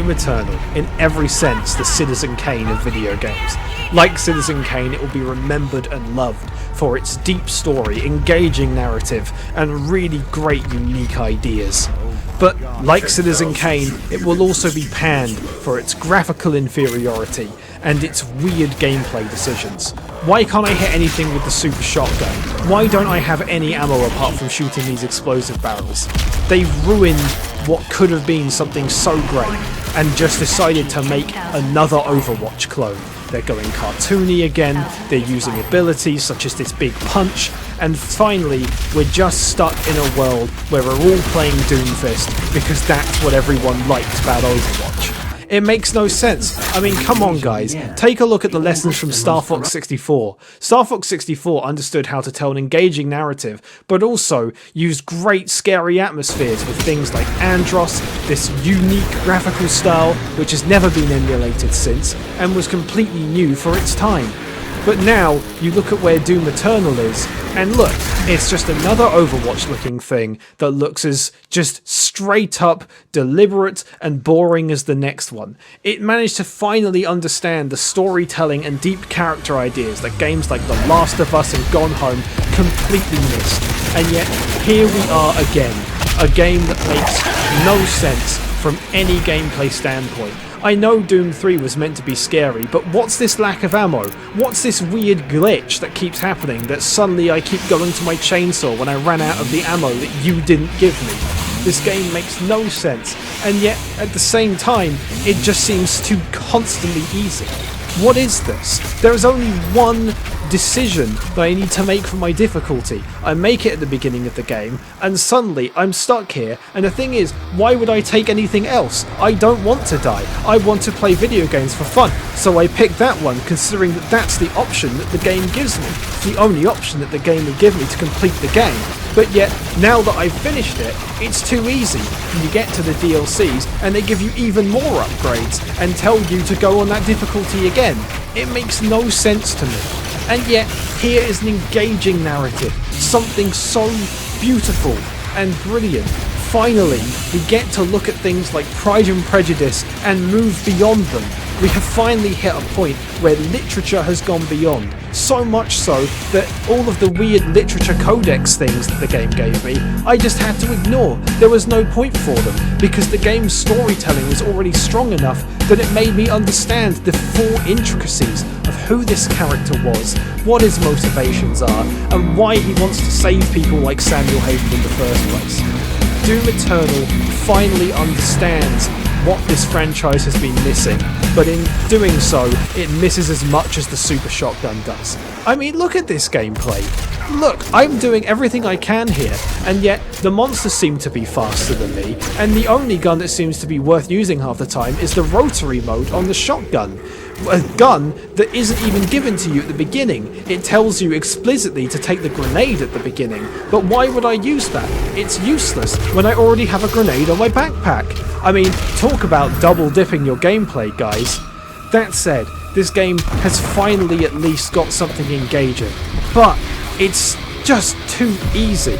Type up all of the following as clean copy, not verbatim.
Doom Eternal, in every sense, the Citizen Kane of video games. Like Citizen Kane, it will be remembered and loved for its deep story, engaging narrative, and really great unique ideas. But like Citizen Kane, it will also be panned for its graphical inferiority and its weird gameplay decisions. Why can't I hit anything with the super shotgun? Why don't I have any ammo apart from shooting these explosive barrels? They've ruined what could have been something so great and just decided to make another Overwatch clone. They're going cartoony again, they're using abilities such as this big punch, and finally we're just stuck in a world where we're all playing Doomfist because that's what everyone liked about Overwatch. It makes no sense. I mean, come on guys, take a look at the lessons from Star Fox 64. Star Fox 64 understood how to tell an engaging narrative, but also used great scary atmospheres with things like Andros, this unique graphical style which has never been emulated since, and was completely new for its time. But now, you look at where Doom Eternal is, and look, it's just another Overwatch looking thing that looks as just straight up, deliberate and boring as the next one. It managed to finally understand the storytelling and deep character ideas that games like The Last of Us and Gone Home completely missed. And yet, here we are again, a game that makes no sense from any gameplay standpoint. I know Doom 3 was meant to be scary, but what's this lack of ammo? What's this weird glitch that keeps happening that suddenly I keep going to my chainsaw when I ran out of the ammo that you didn't give me? This game makes no sense, and yet at the same time, it just seems too constantly easy. What is this? There is only one decision that I need to make for my difficulty. I make it at the beginning of the game, and suddenly I'm stuck here, and the thing is, why would I take anything else? I don't want to die. I want to play video games for fun, so I pick that one, considering that that's the option that the game gives me. It's the only option that the game would give me to complete the game. But yet, now that I've finished it, it's too easy. You get to the DLCs, and they give you even more upgrades, and tell you to go on that difficulty again. It makes no sense to me. And yet, here is an engaging narrative, something so beautiful and brilliant. Finally, we get to look at things like Pride and Prejudice and move beyond them. We have finally hit a point where literature has gone beyond. So much so that all of the weird literature codex things that the game gave me, I just had to ignore. There was no point for them, because the game's storytelling was already strong enough that it made me understand the full intricacies of who this character was, what his motivations are, and why he wants to save people like Samuel Hayden in the first place. Doom Eternal finally understands what this franchise has been missing, but in doing so, it misses as much as the Super Shotgun does. I mean, look at this gameplay. Look, I'm doing everything I can here, and yet the monsters seem to be faster than me, and the only gun that seems to be worth using half the time is the rotary mode on the shotgun. A gun that isn't even given to you at the beginning. It tells you explicitly to take the grenade at the beginning, but why would I use that? It's useless when I already have a grenade on my backpack. I mean, talk about double dipping your gameplay, guys. That said, this game has finally at least got something engaging, but it's just too easy.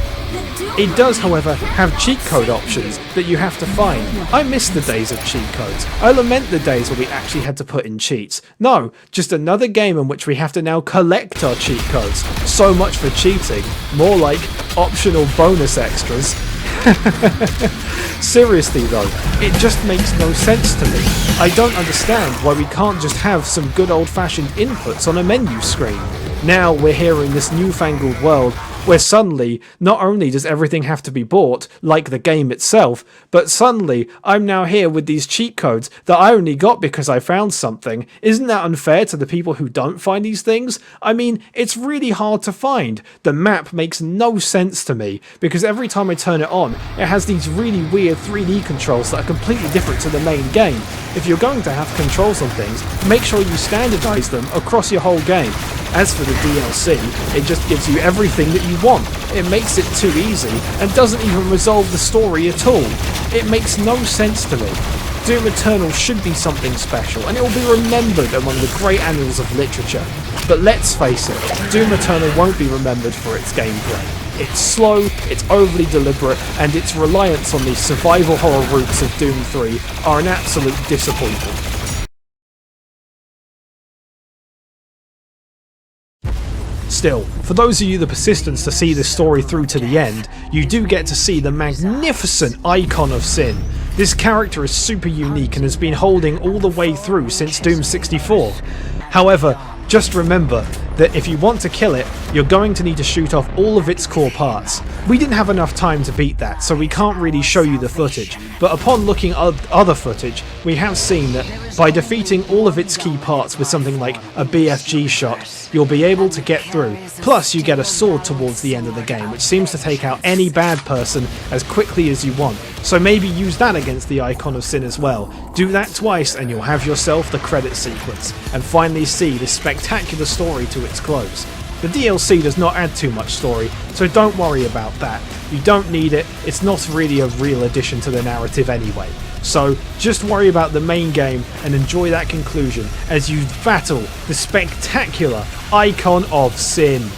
It does, however, have cheat code options that you have to find. I miss the days of cheat codes. I lament the days where we actually had to put in cheats. No, just another game in which we have to now collect our cheat codes. So much for cheating. More like optional bonus extras. Seriously though, it just makes no sense to me. I don't understand why we can't just have some good old-fashioned inputs on a menu screen. Now we're here in this newfangled world where suddenly, not only does everything have to be bought, like the game itself, but suddenly I'm now here with these cheat codes that I only got because I found something. Isn't that unfair to the people who don't find these things? I mean, it's really hard to find. The map makes no sense to me, because every time I turn it on, it has these really weird 3D controls that are completely different to the main game. If you're going to have controls on things, make sure you standardize them across your whole game. As for the DLC, it just gives you everything that you want. It makes it too easy and doesn't even resolve the story at all. It makes no sense to me. Doom Eternal should be something special, and it will be remembered among the great annals of literature. But let's face it, Doom Eternal won't be remembered for its gameplay. It's slow, it's overly deliberate, and its reliance on the survival horror roots of Doom 3 are an absolute disappointment. Still, for those of you the persistence to see this story through to the end, you do get to see the magnificent icon of sin. This character is super unique and has been holding all the way through since Doom 64. However, just remember that if you want to kill it, you're going to need to shoot off all of its core parts. We didn't have enough time to beat that, so we can't really show you the footage, but upon looking at other footage, we have seen that by defeating all of its key parts with something like a BFG shot, you'll be able to get through. Plus, you get a sword towards the end of the game, which seems to take out any bad person as quickly as you want. So maybe use that against the Icon of Sin as well. Do that twice and you'll have yourself the credit sequence, and finally see this spectacular story to its close. The DLC does not add too much story, so don't worry about that. You don't need it, it's not really a real addition to the narrative anyway. So just worry about the main game and enjoy that conclusion as you battle the spectacular Icon of Sin.